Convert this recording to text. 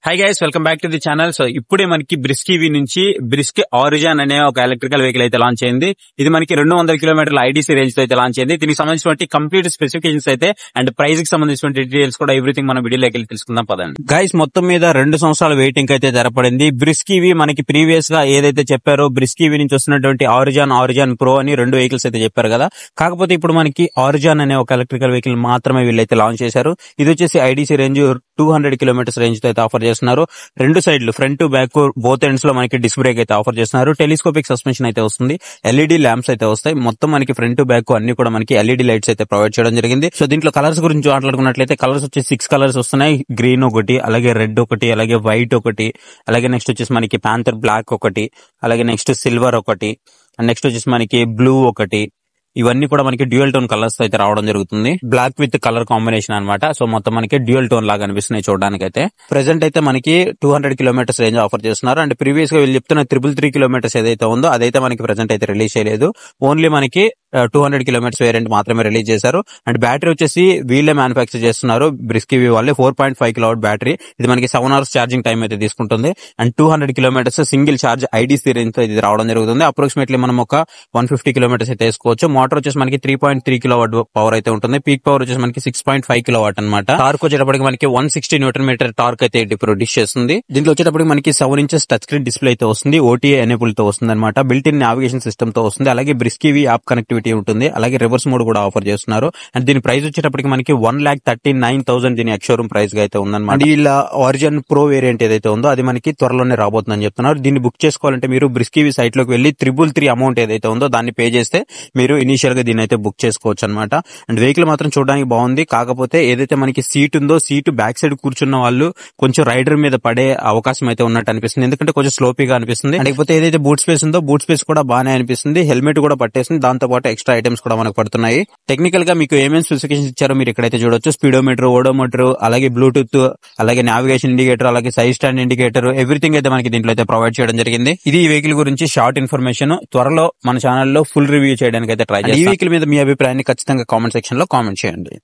Hi guys, welcome back to the channel. So ఇప్పుడే మనకి brisk EV నుంచి brisk origin అనే ఒక ఎలక్ట్రికల్ వెహికల్ అయితే లాంచ్ అయింది. ఇది మనకి 200 కిలోమీటర్ల ఐడీసీ రేంజ్ తో అయితే లాంచ్ అయింది. దీనికి సంబంధించిన కంప్లీట్ స్పెసిఫికేషన్స్ అయితే అండ్ ప్రైస్ కి సంబంధించిన డీటెయిల్స్ కూడా ఎవ్రీథింగ్ మనం వీడియోలోకి వెళ్ళి తెలుసుకుందాం పదండి. గైస్, మొత్తం మీద 2 సంవత్సరాల వెయిటింగ్ అయితే తెరపడింది. బ్రిస్క్ ఈవీ మనకి ప్రీవియస్ గా ఏదైతే చెప్పారో బ్రిస్క్ ఈవీ నుంచి వస్తున్నటువంటి ఆరిజిన్ ప్రో అని 2 వెహికల్స్ అయితే చెప్పారు కదా. కాకపోతే ఇప్పుడు మనకి ఆరిజిన్ అనే ఒక ఎలక్ట్రికల్ వెహికల్ మాత్రమే వీళ్ళైతే లాంచ్ చేశారు. ఇది వచ్చేసి ఐడీసీ రేంజ్ 200 కిలోమీటర్స్ రేంజ్ తో అయితే ఆఫర్ చేస్తున్నారు. 2 సైడ్లు front to back both ends లో మనకి డిస్క్ బ్రేక్ అయితే ఆఫర్ చేస్తున్నారు. టెలిస్కోపిక్ సస్పెన్షన్ అయితే వస్తుంది. ఎల్ఈడి ల్యాంప్స్ అయితే వస్తాయి. మొత్తం మనకి ఫ్రంట్ టు బ్యాక్ అన్ని కూడా మనకి ఎల్ఈడి లైట్స్ అయితే ప్రొవైడ్ చేయడం జరిగింది. సో దీంట్లో కలర్స్ గురించి మాట్లాడుకున్నట్లయితే కలర్స్ వచ్చి 6 కలర్స్ వస్తున్నాయి. గ్రీన్ ఒకటి, అలాగే రెడ్ ఒకటి, అలాగే వైట్ ఒకటి, అలాగే నెక్స్ట్ వచ్చేసి మనకి ప్యాంథర్ బ్లాక్ ఒకటి, అలాగే నెక్స్ట్ సిల్వర్ ఒకటి, అండ్ నెక్స్ట్ వచ్చేసి మనకి బ్లూ ఒకటి. ఇవన్నీ కూడా మనకి డ్యూయల్ టోన్ కలర్స్ అయితే రావడం జరుగుతుంది. బ్లాక్ విత్ కలర్ కాంబినేషన్ అన్నమాట. సో మొత్తం మనకి డ్యూయల్ టోన్ లాగా అనిపిస్తున్నాయి చూడడానికి అయితే. ప్రెసెంట్ అయితే మనకి 200 కిలోమీటర్స్ రేంజ్ ఆఫర్ చేస్తున్నారు. అండ్ ప్రీవియస్ గా వీళ్ళు చెప్తున్న 333 కిలోమీటర్స్ ఏదైతే ఉందో అదైతే మనకి ప్రెసెంట్ అయితే రిలీజ్ చేయలేదు. ఓన్లీ మనకి 200 కిలోమీటర్స్ వేరియంట్ మాత్రమే రిలీజ్ చేశారు. అండ్ బ్యాటరీ వచ్చేసి వీళ్ళే మ్యానుఫ్యాక్చర్ చేస్తున్నారు. బ్రిస్క్ ఈవీ వాళ్ళే 4.5 కిలోవాట్ బ్యాటరీ. ఇది మనకి 7 అవర్స్ ఛార్జింగ్ టైం అయితే తీసుకుంటుంది. And 200 kilometres single charge IDC range తో ఇది రావడం జరుగుతుంది. అప్రాక్సిమేట్లీ మనం ఒక 150 కిలోమీటర్స్ అయితే వేసుకోవచ్చు. మోటార్ వచ్చేసి మనకి 3.3 కిలోవాట్ పవర్ అయితే ఉంటుంది. పీక్ పవర్ వచ్చేసి మనకి 6.5 కిలోవాట్ అనమాట. టార్క్ వచ్చేటప్పటికి మనకి 160 న్యూటన్ మీటర్ టార్క్ అయితే ప్రొడ్యూస్ చేస్తుంది. దీంట్లో వచ్చేటప్పటికి మనకి 7 ఇంచెస్ టచ్ స్క్రీన్ డిస్ప్లే అయితే వస్తుంది. ఓటీఏ ఎనేబుల్ తో వస్తుంది అనమాట. బిల్ట్ ఇన్ నావిగేషన్ సిస్టమ్ తో వస్తుంది. అలాగే బ్రిస్క్ ఈవీ యాప్ కనెక్టివిటీ ఉంటుంది. అలాగే రివర్స్ మోడ్ కూడా ఆఫర్ చేస్తున్నారు. అండ్ దీని ప్రైస్ వచ్చేటప్పటికి మనకి 1,39,000 దీని ఎక్స్‌షోరూమ్ ప్రైస్ గా అయితే ఉందన్నమాట. ఇలా ఆరిజిన్ ప్రో వేరియంట్ ఏదైతే ఉందో అది మనకి త్వరలోనే రాబోతుందని చెప్తున్నారు. దీన్ని బుక్ చేసుకోవాలంటే మీరు బ్రిస్క్ ఈవీ సైట్ లోకి వెళ్లి 333 అమౌంట్ ఏదైతే ఉందో దాన్ని పే చేస్తే మీరు ఇనిషియల్ గా దీన్ని అయితే బుక్ చేసుకోవచ్చు అనమాట. అండ్ వెహికల్ మాత్రం చూడడానికి బాగుంది. కాకపోతే ఏదైతే మనకి సీట్ ఉందో సీట్ బ్యాక్ సైడ్ కూర్చున్న వాళ్ళు కొంచెం రైడర్ మీద పడే అవకాశం అయితే ఉన్నట్టు అనిపిస్తుంది. ఎందుకంటే కొంచెం స్లోపీగా అనిపిస్తుంది. లేకపోతే ఏదైతే బూట్ స్పేస్ ఉందో బూట్ స్పేస్ కూడా బాగానే అనిపిస్తుంది. హెల్మెట్ కూడా పట్టేస్తుంది. దాంతో పాటు ఎక్స్ట్రా ఐటమ్స్ కూడా మనకు పడుతున్నాయి. టెక్నికల్ గా మీకు ఏమేమి స్పెసిఫికేషన్స్ ఇచ్చారో మీరు ఇక్కడైతే చూడొచ్చు. స్పీడోమీటర్, ఓడోమీటర్, అలాగే బ్లూటూత్, అలాగే నావిగేషన్ ఇండికేటర్, అలాగే సైడ్ స్టాండ్ ఇండికేటర్, ఎవ్రీథింగ్ అయితే మనకి దీంట్లో అయితే ప్రొవైడ్ చేయడం జరిగింది. ఇది ఈ వెహికల్ గురించి షార్ట్ ఇన్ఫర్మేషన్. త్వరలో మన ఛానల్లో ఫుల్ రివ్యూ చేయడానికి అయితే ట్రై చేస్తాం. ఈ వెహికల్ మీద మీ అభిప్రాయాన్ని ఖచ్చితంగా కామెంట్ సెక్షన్ లో కామెంట్ చేయండి.